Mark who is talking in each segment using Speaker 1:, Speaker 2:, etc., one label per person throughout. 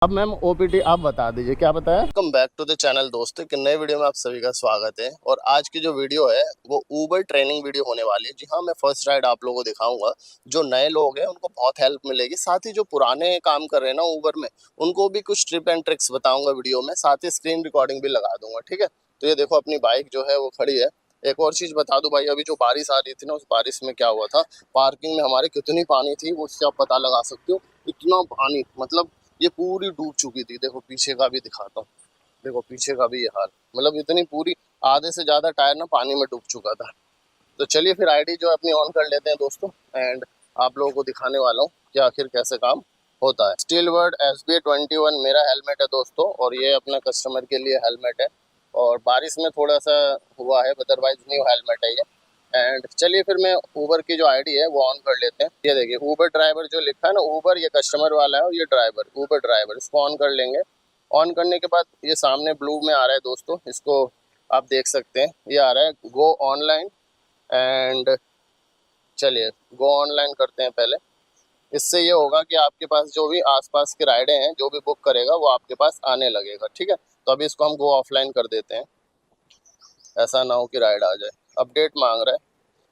Speaker 1: अब ma'am OPT आप बता दीजिए, क्या बताया। Welcome back to the channel दोस्तों, एक नए वीडियो में आप सभी का स्वागत है। और आज की जो वीडियो है वो ऊबर ट्रेनिंग वीडियो होने वाली है। जी हाँ, मैं फर्स्ट राइड आप लोगों को दिखाऊंगा। जो नए लोग हैं उनको बहुत हेल्प मिलेगी, साथ ही जो पुराने काम कर रहे हैं ना ऊबर में, उनको भी कुछ ट्रिप एंड ट्रिक्स बताऊंगा वीडियो में, साथ ही स्क्रीन रिकॉर्डिंग भी लगा दूंगा। ठीक है, तो ये देखो अपनी बाइक जो है वो खड़ी है। एक और चीज बता दूं भाई, अभी जो बारिश आ रही थी ना, उस बारिश में क्या हुआ था, पार्किंग में हमारे कितनी पानी थी वो उससे आप पता लगा सकते हो। इतना पानी, मतलब ये पूरी डूब चुकी थी। देखो पीछे का भी दिखाता हूँ, देखो पीछे का भी ये हाल, मतलब इतनी पूरी आधे से ज्यादा टायर ना पानी में डूब चुका था। तो चलिए फिर आईडी जो है अपनी ऑन कर लेते हैं दोस्तों, एंड आप लोगों को दिखाने वाला हूँ कि आखिर कैसे काम होता है। स्टीलवर्ड SBA21 मेरा हेलमेट है दोस्तों, और ये अपना कस्टमर के लिए हेलमेट है। और बारिश में थोड़ा सा हुआ है, अदरवाइज न्यू हेलमेट है ये। एंड चलिए फिर मैं ऊबर की जो आईडी है वो ऑन कर लेते हैं। ये देखिए ऊबर ड्राइवर जो लिखा है ना, ऊबर ये कस्टमर वाला है और ये ड्राइवर ऊबर ड्राइवर, इसको ऑन कर लेंगे। ऑन करने के बाद ये सामने ब्लू में आ रहा है दोस्तों, इसको आप देख सकते हैं, ये आ रहा है गो ऑनलाइन। एंड चलिए गो ऑनलाइन करते हैं पहले। इससे ये होगा कि आपके पास जो भी आसपास के राइडें हैं, जो भी बुक करेगा वो आपके पास आने लगेगा। ठीक है, तो अभी इसको हम गो ऑफलाइन कर देते हैं, ऐसा ना हो कि राइड आ जाए। अपडेट मांग रहा है,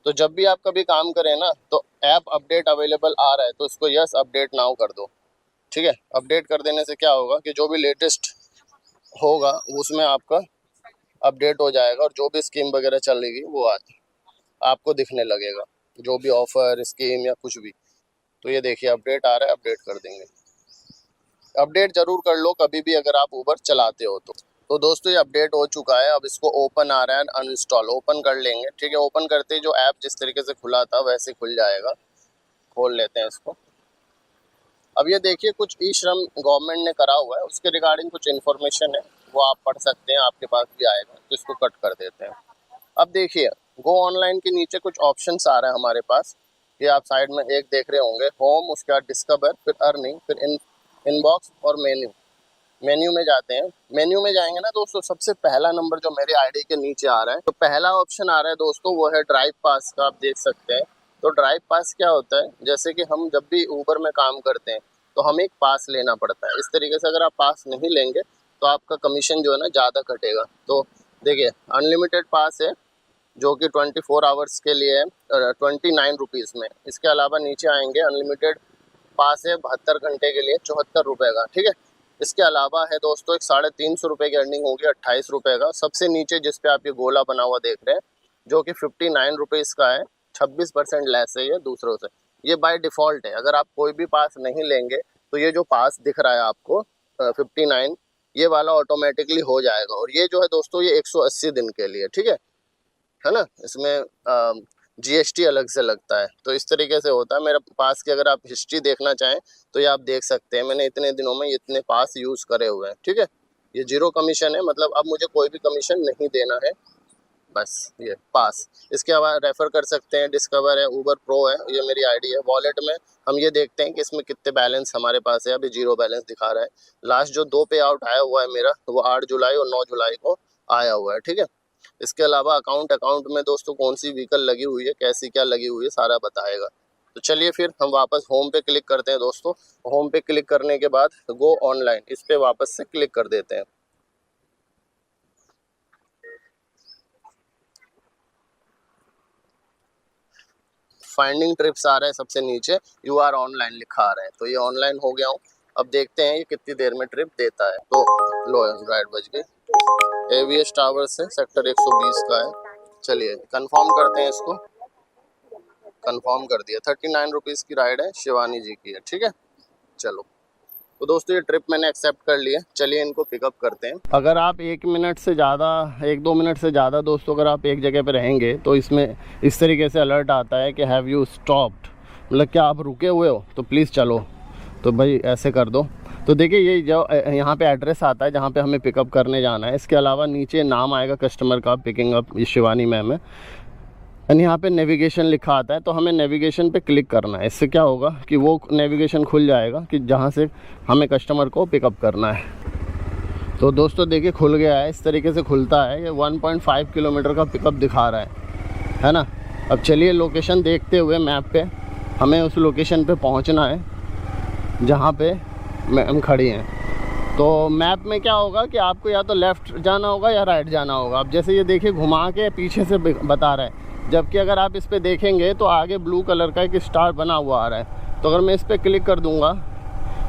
Speaker 1: तो जब भी आप कभी काम करें ना, तो ऐप अपडेट अवेलेबल आ रहा है तो इसको यस अपडेट नाउ कर दो। ठीक है, अपडेट कर देने से क्या होगा कि जो भी लेटेस्ट होगा उसमें आपका अपडेट हो जाएगा, और जो भी स्कीम वगैरह चलेगी वो आपको दिखने लगेगा, जो भी ऑफर स्कीम या कुछ भी। तो ये देखिए अपडेट आ रहा है, अपडेट कर देंगे। अपडेट जरूर कर लो कभी भी अगर आप ऊबर चलाते हो तो दोस्तों ये अपडेट हो चुका है। अब इसको ओपन आ रहा है, अनइंस्टॉल ओपन कर लेंगे। ठीक है, ओपन करते ही जो ऐप जिस तरीके से खुला था वैसे खुल जाएगा। खोल लेते हैं इसको। अब ये देखिए कुछ ई श्रम गवर्नमेंट ने करा हुआ है, उसके रिगार्डिंग कुछ इन्फॉर्मेशन है, वो आप पढ़ सकते हैं, आपके पास भी आएगा। तो इसको कट कर देते हैं। अब देखिए गो ऑनलाइन के नीचे कुछ ऑप्शंस आ रहे हैं हमारे पास, ये आप साइड में एक देख रहे होंगे, होम, उसके बाद डिस्कवर, फिर अर्निंग, फिर इनबॉक्स और मेन्यू। मेन्यू में जाते हैं। मेन्यू में जाएंगे ना दोस्तों, सबसे पहला नंबर जो मेरे आईडी के नीचे आ रहा है, तो पहला ऑप्शन आ रहा है दोस्तों, वो है ड्राइव पास का। आप देख सकते हैं। तो ड्राइव पास क्या होता है, जैसे कि हम जब भी ऊबर में काम करते हैं तो हमें एक पास लेना पड़ता है। इस तरीके से अगर आप पास नहीं लेंगे तो आपका कमीशन जो है ना ज़्यादा कटेगा। तो देखिए अनलिमिटेड पास है जो कि 24 आवर्स के लिए है 29 रुपीज़ में। इसके अलावा नीचे आएंगे, अनलिमिटेड पास है 72 घंटे के लिए 74 रुपये का। ठीक है, इसके अलावा है दोस्तों एक 350 रुपये की अर्निंग होगी 28 रुपये का। सबसे नीचे जिस पे आप ये गोला बना हुआ देख रहे हैं जो कि 59 रुपीज़ का है, 26% लेस है ये दूसरों से। ये बाय डिफ़ॉल्ट है, अगर आप कोई भी पास नहीं लेंगे तो ये जो पास दिख रहा है आपको 59, ये वाला ऑटोमेटिकली हो जाएगा। और ये जो है दोस्तों ये 180 दिन के लिए। ठीक है ना, इसमें GST अलग से लगता है। तो इस तरीके से होता है। मेरे पास की अगर आप हिस्ट्री देखना चाहें तो ये आप देख सकते हैं, मैंने इतने दिनों में इतने पास यूज़ करे हुए हैं। ठीक है, ये 0 कमीशन है, मतलब अब मुझे कोई भी कमीशन नहीं देना है, बस ये पास। इसके अलावा रेफ़र कर सकते हैं, डिस्कवर है, ऊबर प्रो है, ये मेरी आईडी है। वॉलेट में हम ये देखते हैं कि इसमें कितने बैलेंस हमारे पास है। अभी 0 बैलेंस दिखा रहा है। लास्ट जो 2 पे आउट आया हुआ है मेरा, वो 8 जुलाई और 9 जुलाई को आया हुआ है। ठीक है, इसके अलावा अकाउंट में दोस्तों कौन सी व्हीकल लगी हुई है, कैसी क्या लगी हुई है, सारा बताएगा। तो चलिए फिर हम वापस होम पे क्लिक करते हैं दोस्तों। होम पे क्लिक करने के बाद गो ऑनलाइन, इस पे वापस से क्लिक कर देते हैं। फाइंडिंग ट्रिप्स आ रहा है सबसे नीचे, यू आर ऑनलाइन लिखा आ रहा है, तो ये ऑनलाइन हो गया हूँ। अब देखते हैं ये कितनी देर में ट्रिप देता है। तो लो राइट बज गई, AVS टावर से सेक्टर 120 का है। चलिए कंफर्म करते हैं इसको। कंफर्म कर दिया। 39 रुपीज़ की राइड है, शिवानी जी की है। ठीक है, चलो तो दोस्तों ये ट्रिप मैंने एक्सेप्ट कर लिया। चलिए इनको पिकअप करते हैं। अगर आप 1 मिनट से ज़्यादा, 1-2 मिनट से ज़्यादा दोस्तों अगर आप एक जगह पे रहेंगे तो इसमें इस तरीके से अलर्ट आता है कि हैव यू स्टॉप्ड, मतलब क्या आप रुके हुए हो, तो प्लीज़ चलो। तो भाई ऐसे कर दो। तो देखिए ये जो यहाँ पे एड्रेस आता है जहाँ पे हमें पिकअप करने जाना है, इसके अलावा नीचे नाम आएगा कस्टमर का, पिकिंग अप शिवानी मैम है। एंड यहाँ पे नेविगेशन लिखा आता है, तो हमें नेविगेशन पे क्लिक करना है। इससे क्या होगा कि वो नेविगेशन खुल जाएगा कि जहाँ से हमें कस्टमर को पिकअप करना है। तो दोस्तों देखिए खुल गया है, इस तरीके से खुलता है। ये 1.5 किलोमीटर का पिकअप दिखा रहा है ना। अब चलिए लोकेशन देखते हुए मैप पे हमें उस लोकेशन पे पहुँचना है जहाँ पे मैम खड़ी हैं। तो मैप में क्या होगा कि आपको या तो लेफ़्ट जाना होगा या राइट जाना होगा। अब जैसे ये देखिए घुमा के पीछे से बता रहा है, जबकि अगर आप इस पर देखेंगे तो आगे ब्लू कलर का एक स्टार बना हुआ आ रहा है। तो अगर मैं इस पर क्लिक कर दूंगा,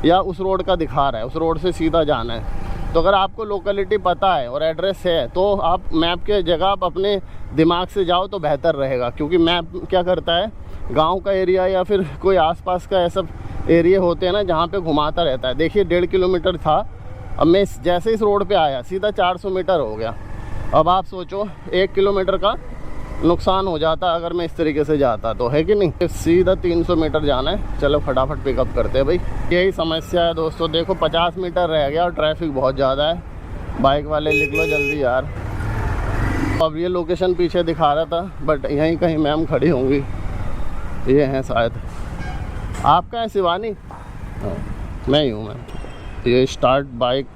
Speaker 1: या उस रोड का दिखा रहा है, उस रोड से सीधा जाना है। तो अगर आपको लोकेलिटी पता है और एड्रेस है तो आप मैप के जगह आप अपने दिमाग से जाओ तो बेहतर रहेगा, क्योंकि मैप क्या करता है, गांव का एरिया या फिर कोई आसपास का ऐसा एरिया होते हैं ना जहाँ पे घुमाता रहता है। देखिए 1.5 किलोमीटर था, अब मैं जैसे इस रोड पे आया सीधा 400 मीटर हो गया। अब आप सोचो 1 किलोमीटर का नुकसान हो जाता अगर मैं इस तरीके से जाता तो, है कि नहीं। सीधा 300 मीटर जाना है। चलो फटाफट पिकअप करते हैं भाई। यही समस्या है दोस्तों, देखो 50 मीटर रह गया और ट्रैफिक बहुत ज़्यादा है। बाइक वाले लिख लो जल्दी यार। अब ये लोकेशन पीछे दिखा रहा था, बट यहीं कहीं मैम खड़ी होंगी, ये हैं शायद। आपका है शिवानी? मैं ही हूँ मैम। ये स्टार्ट बाइक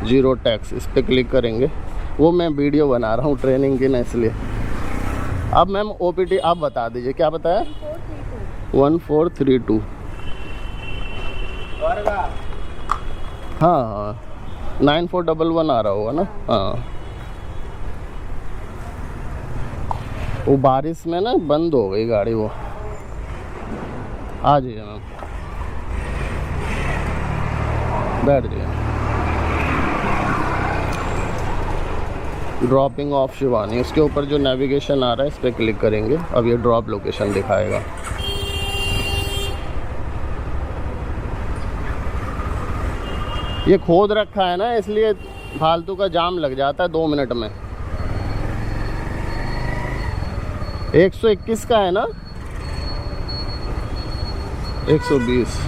Speaker 1: जीरो टैक्स, इस पर क्लिक करेंगे। वो मैं वीडियो बना रहा हूँ ट्रेनिंग की ना, इसलिए। अब मैम OPT आप बता दीजिए, क्या बताया? 1432। हाँ 9411 आ रहा होगा ना। हाँ वो बारिश में ना बंद हो गई गाड़ी, वो आ जाइए मैम, बैठ जाइए। ड्रॉपिंग ऑफ शिवानी, उसके ऊपर जो नेविगेशन आ रहा है इस पर क्लिक करेंगे। अब ये ड्रॉप लोकेशन दिखाएगा। ये खोद रखा है ना, इसलिए फालतू का जाम लग जाता है 2 मिनट में। 121 का है ना, 120।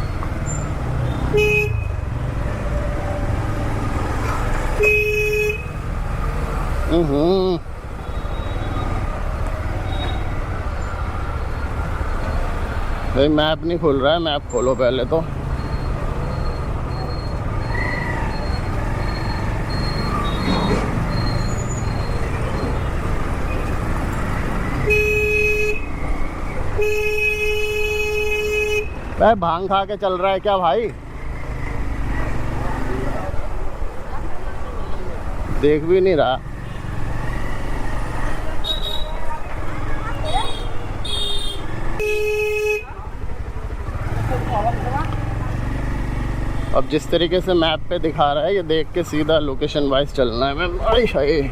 Speaker 1: भाई मैप नहीं खुल रहा है, मैप खोलो पहले तो। भाई भांग खा के चल रहा है क्या भाई? देख भी नहीं रहा। अब जिस तरीके से मैप पे दिखा रहा है, ये देख के सीधा लोकेशन वाइज चलना है। मैं अरे भाई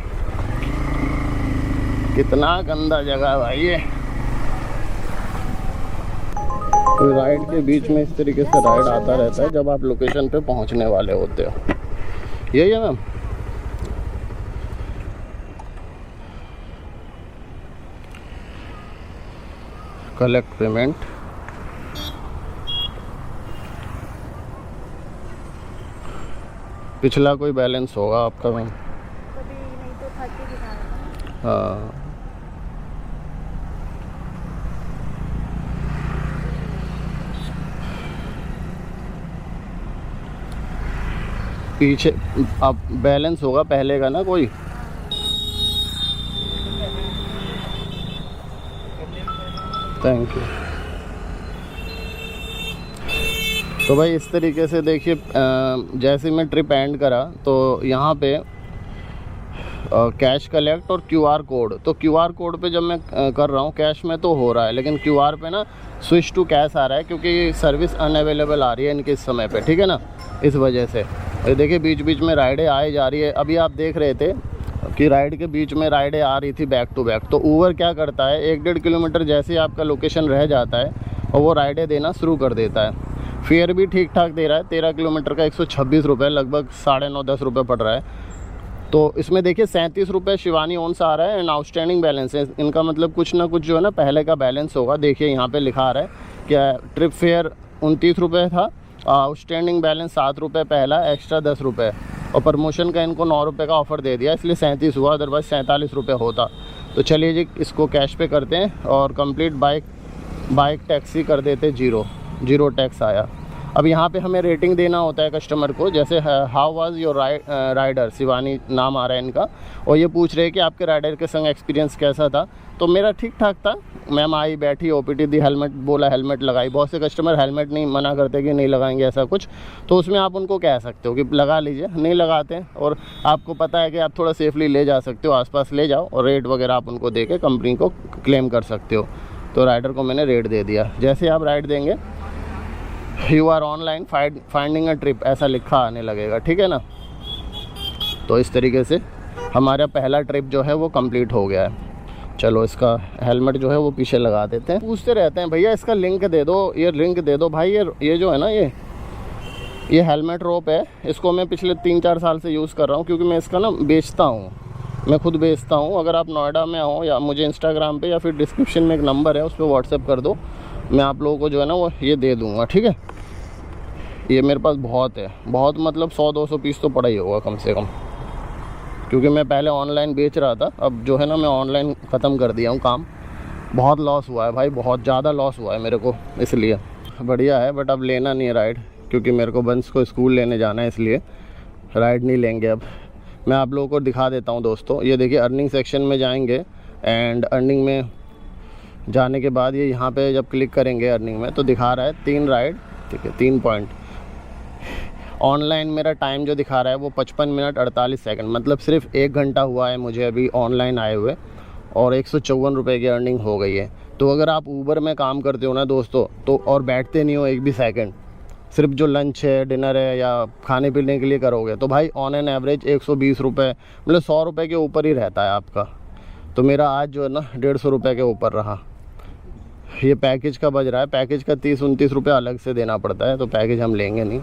Speaker 1: कितना गंदा जगह है भाई ये। तो राइड के बीच में इस तरीके से राइड आता रहता है जब आप लोकेशन पे पहुंचने वाले होते हो। यही है मैम। कलेक्ट पेमेंट, पिछला कोई बैलेंस होगा आपका मैम?
Speaker 2: कभी नहीं तो 30 दिखा रहा है।
Speaker 1: हाँ पीछे अब बैलेंस होगा पहले का ना कोई। Thank you. तो भाई इस तरीके से देखिए, जैसे मैं ट्रिप एंड करा तो यहाँ पे कैश कलेक्ट और QR कोड। तो QR कोड पे जब मैं कर रहा हूँ, कैश में तो हो रहा है, लेकिन QR पे ना स्विच टू कैश आ रहा है, क्योंकि सर्विस अनअवेलेबल आ रही है इनके इस समय पे, ठीक है ना। इस वजह से देखिए बीच बीच में राइडें आए जा रही है। अभी आप देख रहे थे कि राइड के बीच में राइडें आ रही थी बैक टू बैक। तो ऊबर क्या करता है, 1-1.5 किलोमीटर जैसे ही आपका लोकेशन रह जाता है और वो राइडें देना शुरू कर देता है। फेयर भी ठीक ठाक दे रहा है, 13 किलोमीटर का 126 रुपये, लगभग 9.5-10 रुपये पड़ रहा है। तो इसमें देखिए 37 रुपये शिवानी ओन से आ रहा है एंड आउटस्टैंडिंग बैलेंस है इनका, मतलब कुछ ना कुछ जो है ना पहले का बैलेंस होगा। देखिए यहाँ पे लिखा आ रहा है क्या, ट्रिप फेयर 29 रुपये था, आउटस्टैंडिंग बैलेंस 7 रुपये पहला, एक्स्ट्रा 10 रुपये, और प्रमोशन का इनको 9 रुपये का ऑफ़र दे दिया, इसलिए 37 हुआ, अदरवाइज 47 रुपये होता। तो चलिए जी इसको कैश पे करते हैं और कंप्लीट बाइक टैक्सी कर देते, जीरो टैक्स आया। अब यहाँ पे हमें रेटिंग देना होता है कस्टमर को, जैसे how was your rider, Shivani नाम आ रहा है इनका, और ये पूछ रहे हैं कि आपके राइडर के संग एक्सपीरियंस कैसा था। तो मेरा ठीक ठाक था। मैम आई, बैठी, ओपीटी दी, हेलमेट बोला, हेलमेट लगाई। बहुत से कस्टमर हेलमेट नहीं मना करते कि नहीं लगाएंगे ऐसा कुछ, तो उसमें आप उनको कह सकते हो कि लगा लीजिए, नहीं लगाते हैं और आपको पता है कि आप थोड़ा सेफली ले जा सकते हो, आसपास ले जाओ और रेट वगैरह आप उनको दे के कंपनी को क्लेम कर सकते हो। तो राइडर को मैंने रेट दे दिया। जैसे आप राइड देंगे, you are online finding a trip ऐसा लिखा आने लगेगा, ठीक है ना। तो इस तरीके से हमारा पहला ट्रिप जो है वो कंप्लीट हो गया है। चलो इसका हेलमेट जो है वो पीछे लगा देते हैं। पूछते रहते हैं भैया इसका लिंक दे दो, ये लिंक दे दो। भाई ये जो है ना, ये हेलमेट रोप है, इसको मैं पिछले 3-4 साल से यूज़ कर रहा हूँ, क्योंकि मैं इसका ना बेचता हूँ, मैं खुद बेचता हूँ। अगर आप नोएडा में हो या मुझे इंस्टाग्राम पे या फिर डिस्क्रिप्शन में एक नंबर है उस पर व्हाट्सएप कर दो, मैं आप लोगों को जो है ना वो ये दे दूँगा, ठीक है। ये मेरे पास बहुत है, बहुत मतलब 100-200 पीस तो पड़ा ही होगा कम से कम, क्योंकि मैं पहले ऑनलाइन बेच रहा था। अब जो है ना मैं ऑनलाइन ख़त्म कर दिया हूँ काम। बहुत लॉस हुआ है भाई, बहुत ज़्यादा लॉस हुआ है मेरे को, इसलिए बढ़िया है। बट अब लेना नहीं है राइड, क्योंकि मेरे को बंस को स्कूल लेने जाना है, इसलिए राइड नहीं लेंगे अब। मैं आप लोगों को दिखा देता हूँ दोस्तों। ये देखिए अर्निंग सेक्शन में जाएंगे एंड अर्निंग में जाने के बाद ये यहाँ पे जब क्लिक करेंगे अर्निंग में तो दिखा रहा है 3 राइड, ठीक है, 3 पॉइंट। ऑनलाइन मेरा टाइम जो दिखा रहा है वो 55 मिनट 48 सेकंड, मतलब सिर्फ 1 घंटा हुआ है मुझे अभी ऑनलाइन आए हुए, और 154 रुपये की अर्निंग हो गई है। तो अगर आप ऊबर में काम करते हो ना दोस्तों, तो और बैठते नहीं हो एक भी सेकंड, सिर्फ जो लंच है, डिनर है या खाने पीने के लिए करोगे, तो भाई ऑन एन एवरेज 120 रुपये, मतलब 100 रुपये के ऊपर ही रहता है आपका। तो मेरा आज जो है ना 150 रुपये के ऊपर रहा। ये पैकेज का बज रहा है, पैकेज का 30-29 रुपये अलग से देना पड़ता है, तो पैकेज हम लेंगे नहीं।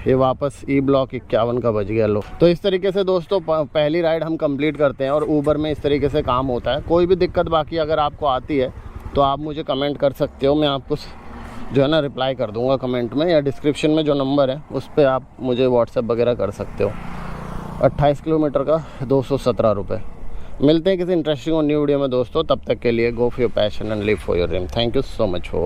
Speaker 1: ये वापस ई ब्लॉक 51 का बज गया लो। तो इस तरीके से दोस्तों पहली राइड हम कंप्लीट करते हैं, और ऊबर में इस तरीके से काम होता है। कोई भी दिक्कत बाकी अगर आपको आती है तो आप मुझे कमेंट कर सकते हो, मैं आपको जो है ना रिप्लाई कर दूंगा कमेंट में, या डिस्क्रिप्शन में जो नंबर है उस पर आप मुझे व्हाट्सएप वगैरह कर सकते हो। 28 किलोमीटर का 217 रुपये। मिलते हैं किसी इंटरेस्टिंग और न्यू वीडियो में दोस्तों, तब तक के लिए go for your passion and live for your dream. Thank you so much for